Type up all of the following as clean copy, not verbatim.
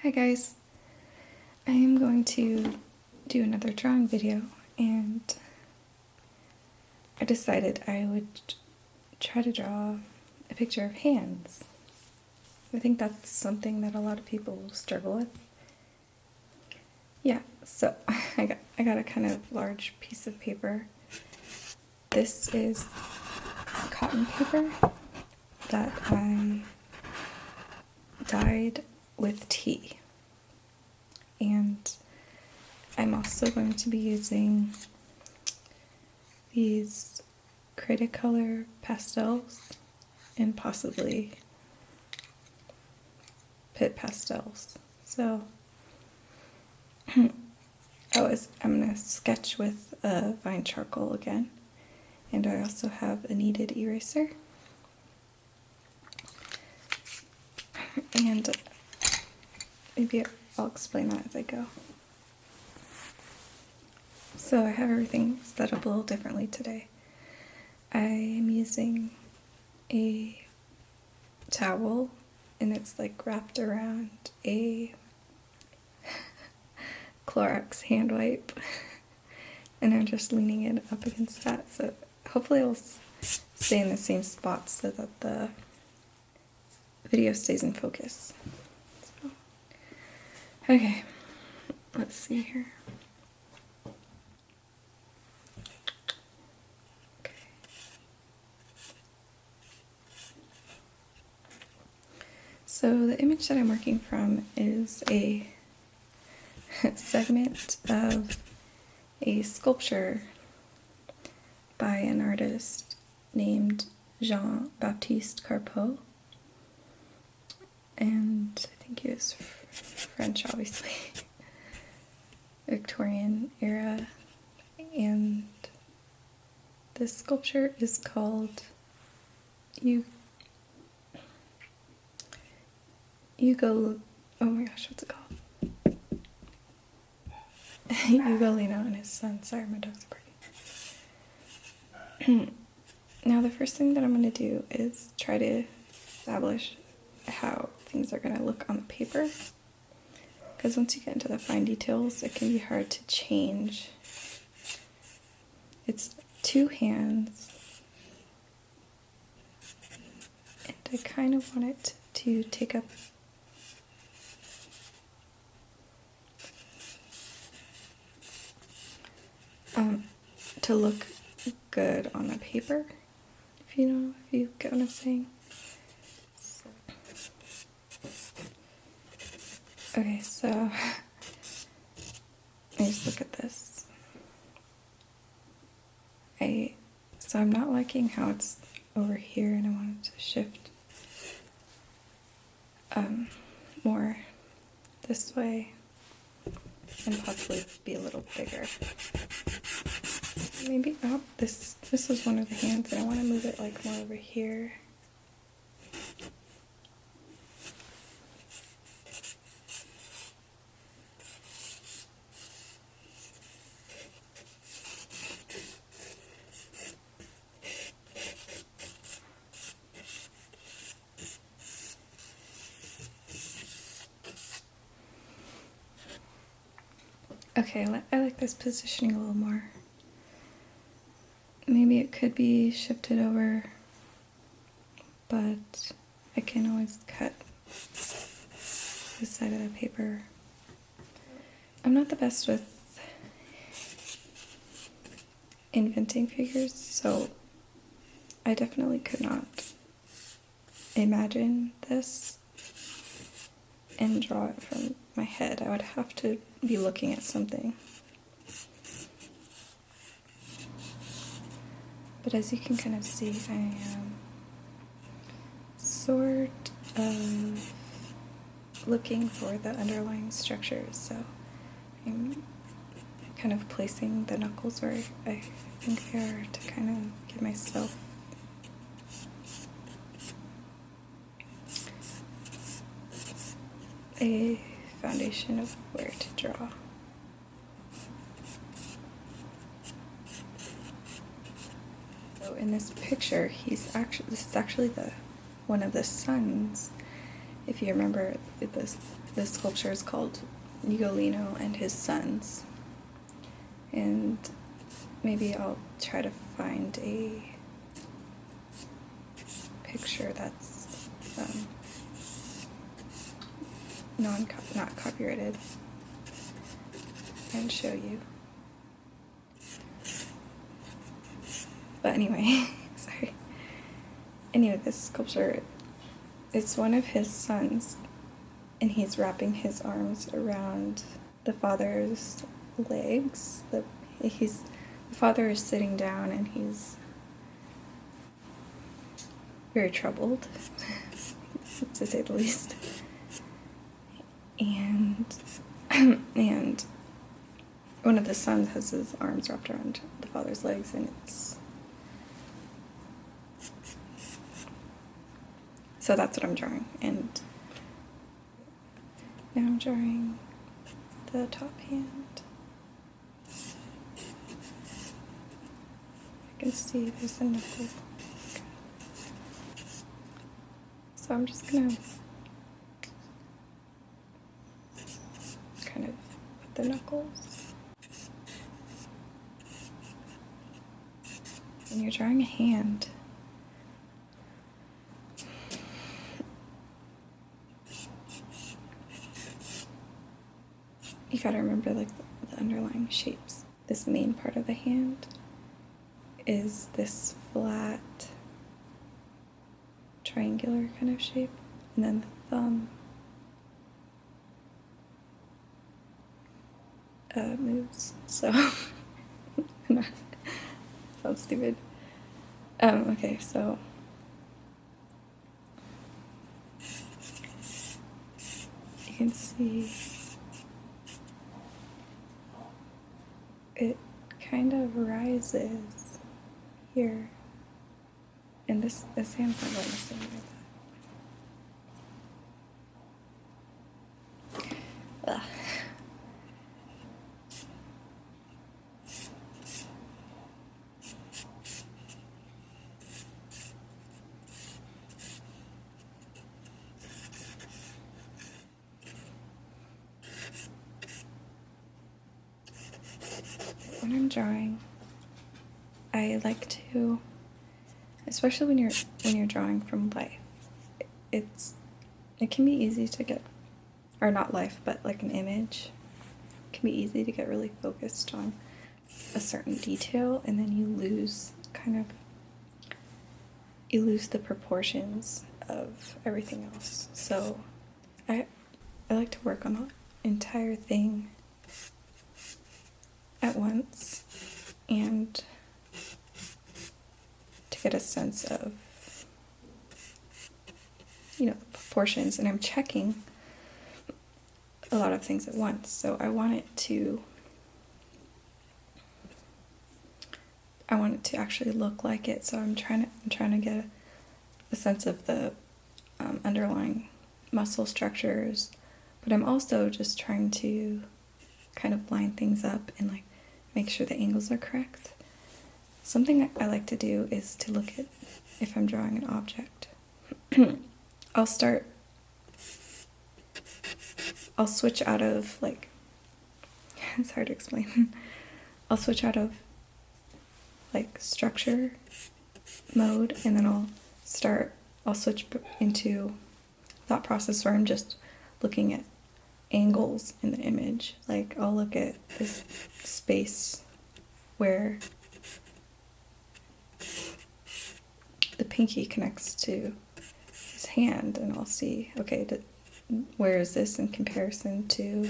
Hi guys, I am going to do another drawing video and I decided I would try to draw a picture of hands. I think that's something that a lot of people struggle with. Yeah, so I got a kind of large piece of paper. This is cotton paper that I dyed with tea. And I'm also going to be using these Cretacolor pastels and possibly Pitt pastels. So I'm going to sketch with Vine charcoal again, and I also have a kneaded eraser. And maybe I'll explain that as I go. So I have everything set up a little differently today. I am using a towel and it's like wrapped around a Clorox hand wipe and I'm just leaning it up against that, so hopefully it'll stay in the same spot so that the video stays in focus. So, okay, let's see here. Okay. So the image that I'm working from is a segment of a sculpture by an artist named Jean-Baptiste Carpeaux, and I think he was French, obviously, Victorian era, and this sculpture is called oh my gosh, what's it called? Ugolino and his son. Sorry, my dogs are barking. Now the first thing that I'm going to do is try to establish how things are going to look on the paper, because once you get into the fine details it can be hard to change. It's two hands and I kind of want it to take up to look good on the paper, if you get what I'm saying. Okay, so I just look at this. So I'm not liking how it's over here, and I want it to shift more this way and possibly be a little bigger. Maybe, oh, this is one of the hands and I want to move it like more over here. Okay, I like this positioning a little more. Maybe it could be shifted over, but I can always cut this side of the paper. I'm not the best with inventing figures, so I definitely could not imagine this and draw it from my head. I would have to be looking at something. But as you can kind of see, I am sort of looking for the underlying structures, so I'm kind of placing the knuckles where I think they are to kind of give myself a foundation of where to draw. So in this picture, this is actually one of the sons. If you remember, this sculpture is called Ugolino and His Sons. And maybe I'll try to find a picture that's not copyrighted and show you. But anyway, sorry. Anyway, this sculpture, it's one of his sons, and he's wrapping his arms around the father's legs. The father is sitting down, and he's very troubled, to say the least. And one of the sons has his arms wrapped around the father's legs, and so that's what I'm drawing. And now I'm drawing the top hand. I can see there's a knuckle. So I'm just gonna kind of put the knuckles. And you're drawing a hand. You gotta remember like the underlying shapes. This main part of the hand is this flat triangular kind of shape, and then the thumb moves, so sounds stupid. Okay, so you can see it kind of rises here, and this hand's not going the same way. Ugh. When I'm drawing, I like to, especially when you're drawing from life, it can be easy to get, or not life, but like an image. It can be easy to get really focused on a certain detail, and then you lose the proportions of everything else. So I like to work on the entire thing at once, and to get a sense of, the proportions. And I'm checking a lot of things at once, so I want it to actually look like it. So I'm trying to get a sense of the underlying muscle structures, but I'm also just trying to kind of line things up and like make sure the angles are correct. Something that I like to do is to look at, if I'm drawing an object, I'll switch out of like, it's hard to explain. I'll switch out of like structure mode, and then I'll switch into thought process where I'm just looking at angles in the image. Like I'll look at this space where the pinky connects to his hand, and I'll see, okay, where is this in comparison to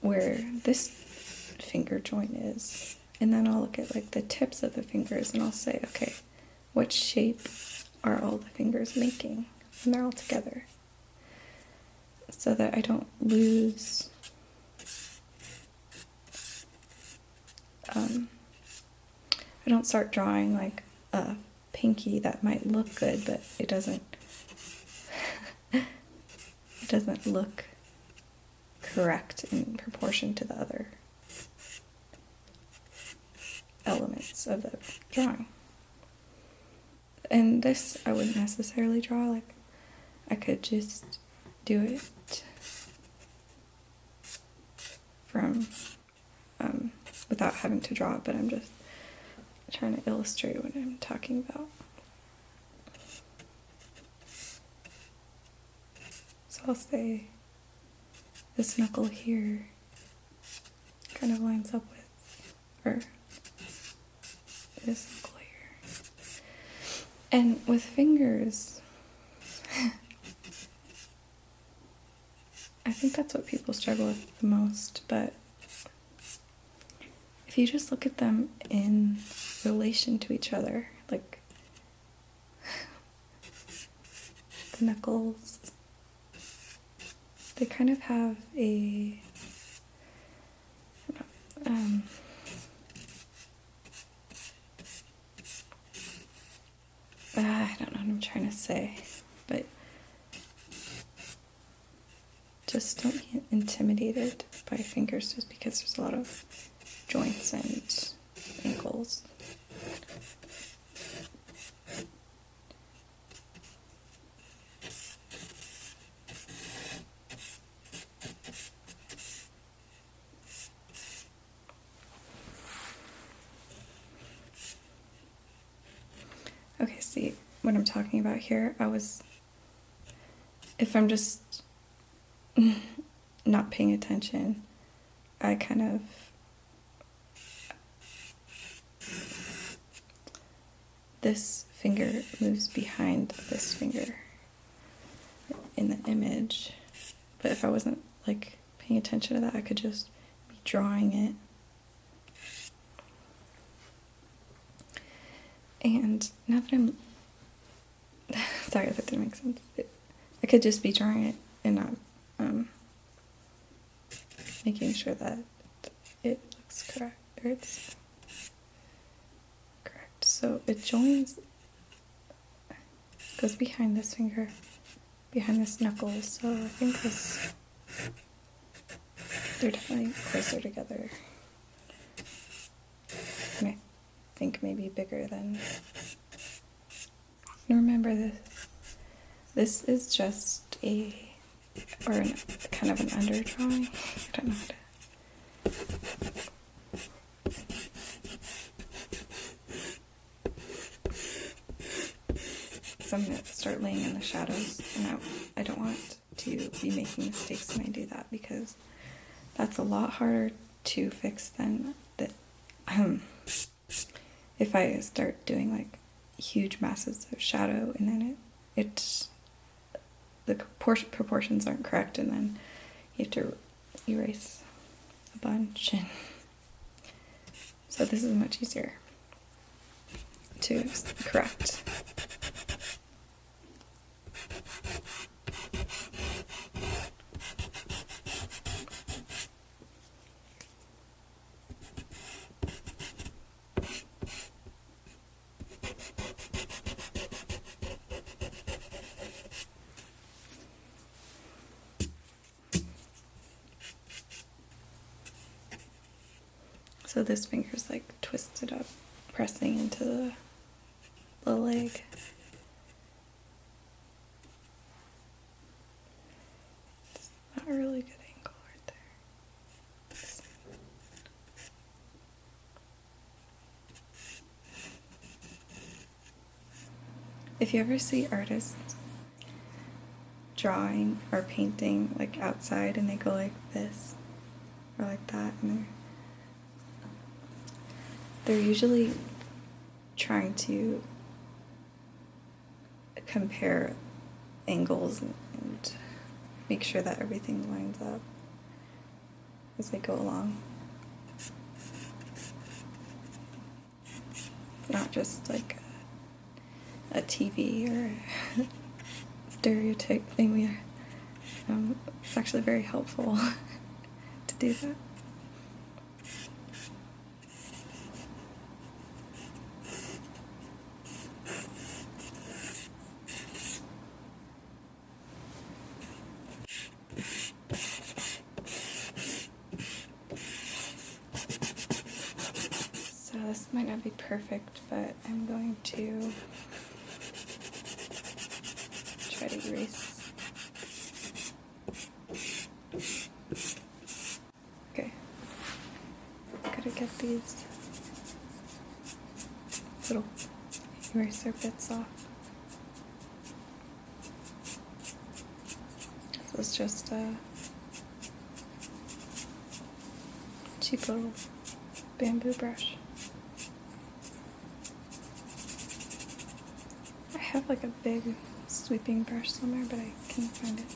where this finger joint is. And then I'll look at like the tips of the fingers, and I'll say, okay, what shape are all the fingers making when they're all together? So that I don't lose I don't start drawing like a pinky that might look good, but it doesn't look correct in proportion to the other elements of the drawing. And this I wouldn't necessarily draw. Like I could just do it from without having to draw it, but I'm just trying to illustrate what I'm talking about. So I'll say this knuckle here kind of lines up with, or this knuckle here. And with fingers, I think that's what people struggle with the most, but if you just look at them in relation to each other, like the knuckles, they kind of have a I don't know what I'm trying to say, but just don't get intimidated by fingers just because there's a lot of joints and ankles. Okay, see what I'm talking about here? If I'm just not paying attention, I kind of this finger moves behind this finger in the image, but if I wasn't like paying attention to that, I could just be drawing it. And now that I'm sorry if that didn't make sense, I could just be drawing it and not making sure that it looks correct, or it's correct. So it joins, goes behind this finger, behind this knuckle, so I think they're definitely closer together. And I think maybe bigger than, and remember this is just kind of an underdrawing. I don't know how to. So I'm going to start laying in the shadows, and I don't want to be making mistakes when I do that, because that's a lot harder to fix than that. If I start doing like huge masses of shadow and then the proportions aren't correct, and then you have to erase a bunch, and so this is much easier to correct. So this finger's like twisted up, pressing into the leg. It's not a really good angle right there. If you ever see artists drawing or painting like outside and they go like this or like that, and they're usually trying to compare angles and make sure that everything lines up as they go along. It's not just like a TV or a stereotype thing. It's actually very helpful to do that. So this might not be perfect, but I'm going to try to erase Okay. Gotta get these little eraser bits off. This is just a cheap little bamboo brush. I have like a big sweeping brush somewhere, but I can't find it.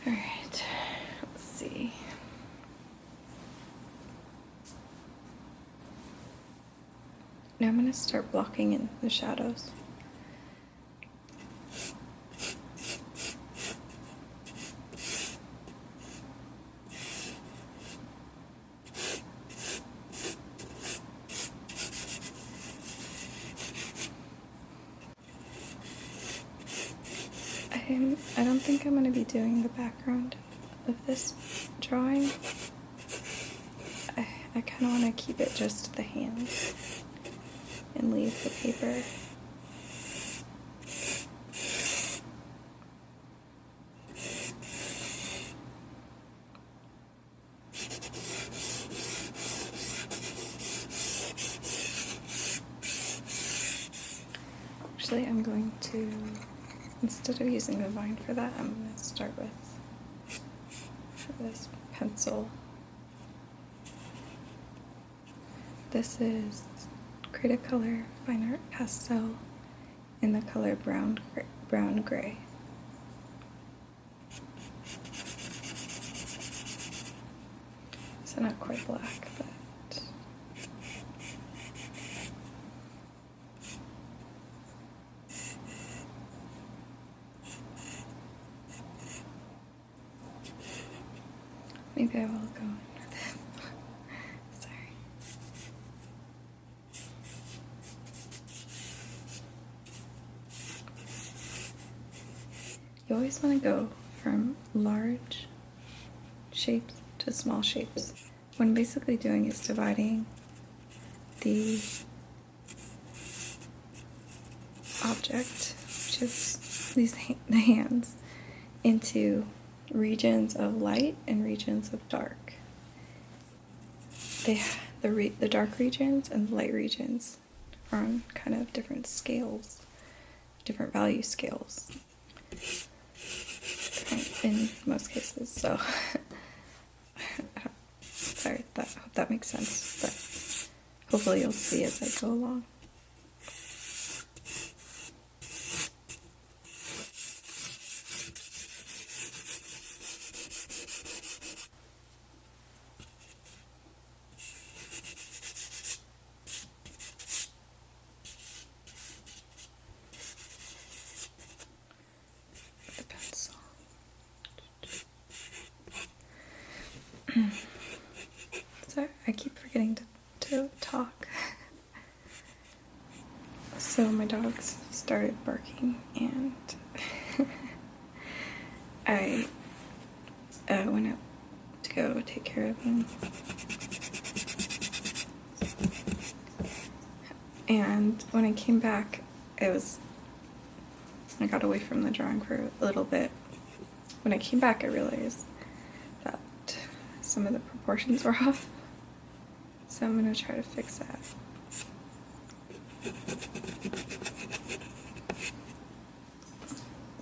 Alright, let's see. Now I'm going to start blocking in the shadows. I don't think I'm going to be doing the background of this drawing. I kind of want to keep it just the hands and leave the paper. Actually, I'm going to, instead of using the vine for that, I'm going to start with this pencil. This is Cretacolor Fine Art Pastel in the color brown gray. So not quite black, but maybe I will go under this. Sorry. You always want to go from large shapes to small shapes. What I'm basically doing is dividing the object, which is the hands, into regions of light and regions of dark. The dark regions and the light regions are on kind of different scales, different value scales in most cases. So sorry, hope that makes sense, but hopefully you'll see as I go along. The pencil. Sorry, I keep forgetting to talk. So my dogs started barking, and I went out to go take care of them. And when I came back, I got away from the drawing for a little bit. When I came back, I realized that some of the proportions were off. So I'm going to try to fix that.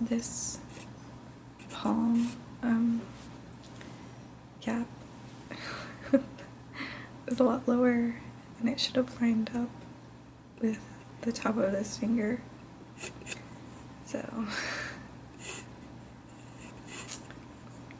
This palm gap is a lot lower, and it should have lined up with the top of this finger. So,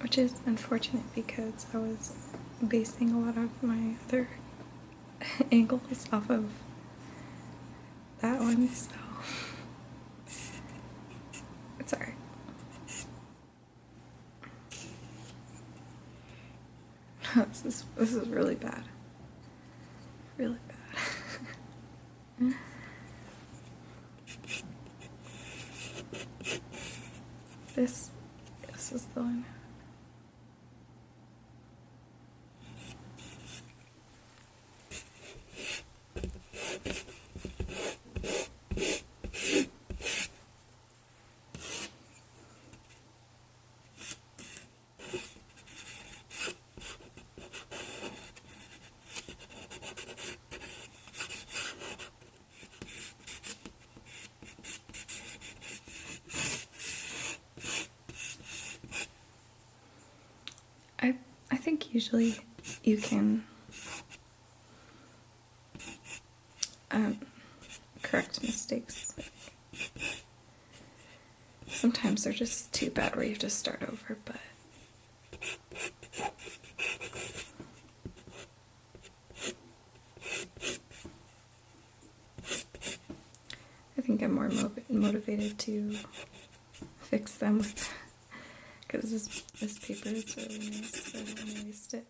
which is unfortunate because I was basing a lot of my other angles off of that one, so it's alright. This is really bad. Really bad. This is the one. like usually you can correct mistakes. Sometimes they're just too bad where you have to start over, but I think I'm more motivated to fix them because this paper is really nice, so I don't want to waste it.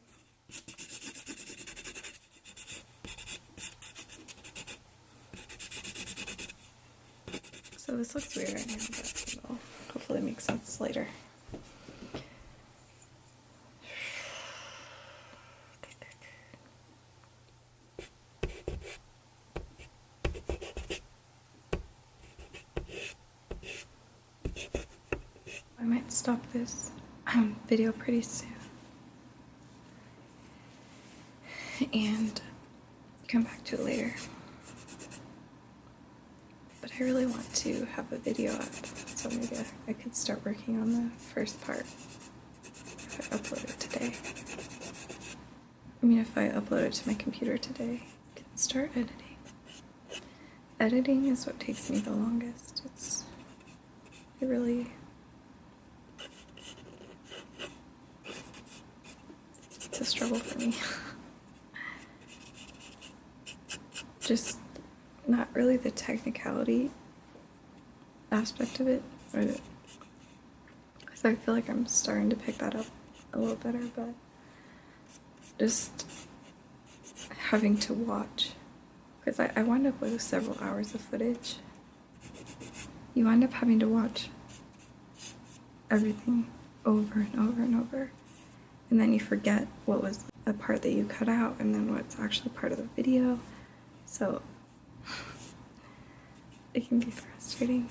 So this looks weird right now, but it'll hopefully make sense later. I might stop this video pretty soon and come back to it later. But I really want to have a video up, so maybe I could start working on the first part if I upload it today. I mean, if I upload it to my computer today, I can start editing. Editing is what takes me the longest. It really... it's a struggle for me. Just not really the technicality aspect of it, because I feel like I'm starting to pick that up a little better, but just having to watch, because I wind up with several hours of footage. You wind up having to watch everything over and over and over, and then you forget what was a part that you cut out and then what's actually part of the video, so it can be frustrating.